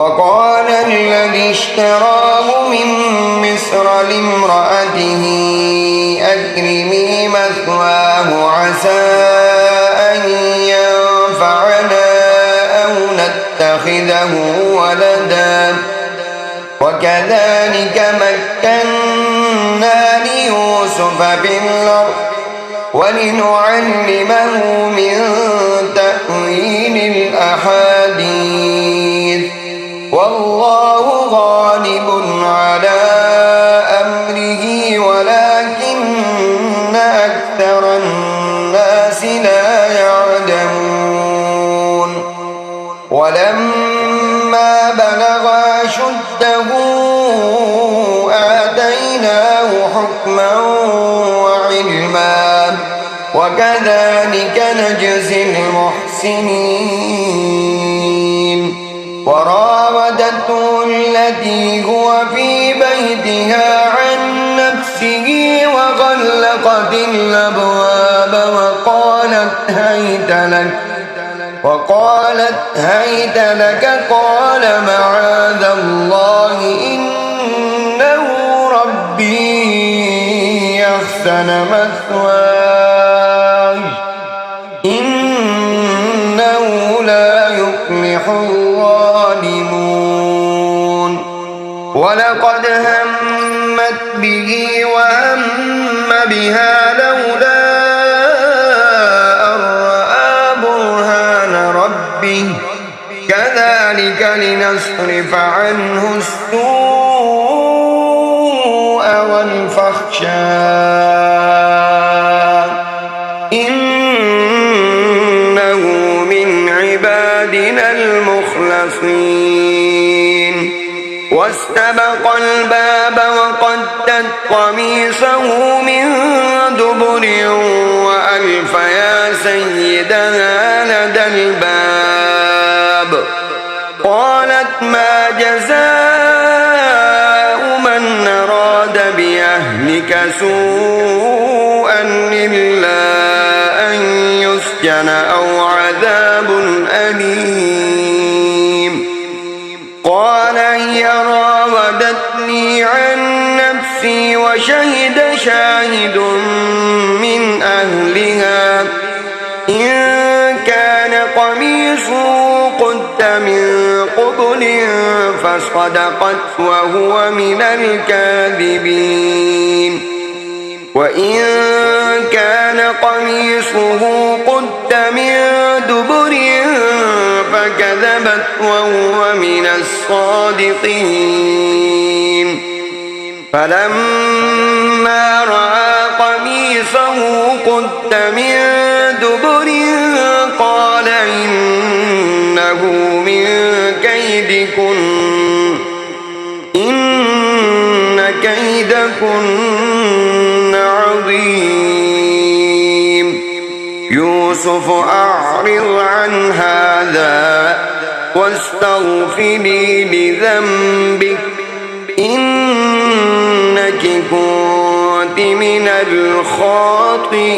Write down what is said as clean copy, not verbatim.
وقال الذي اشتراه من مصر لامرأته أكرمي مثواه عسى أن ينفعنا أو نتخذه ولدا وكذلك مكنا ليوسف في الأرض ولنعلمه من تأويل الأحاديث والله غالب على أمره ولكن أكثر الناس لا يعلمون ولما بلغ أشده آتيناه حكما وعلما وكذلك نجزي المحسنين وراودته التي هو في بيتها عن نفسه وغلقت الأبواب وقالت هيت لك قال معاذ الله إنه ربي أحسن مثواي إنه لا يفلح الظالمون ولقد همت به وهم بها لولا أن رأى برهان ربه كذلك لنصرف عنه السوء والفحشاء إنه من عبادنا المخلصين واستبق الباب وقدت قميصه من دبر وألف يا سيدها لدى الباب قالت ما جزاء من أراد بأهلك سوءا إلا أن يسجن أو عذاب أليم قال هي راودتني عن نفسي وشهد شاهد من أهلها إن كان قميصه قد من قبل فصدقت وهو من الكاذبين وإن كان قميصه قد من دبر فكذبت وهو من الصادقين فلما رأى قميصه قد من دبر قال إنه من كيدكن إن كيدكن عظيم يوسف أعرض عن هذا واستغفري لذنبك إنك كنت من الخاطئين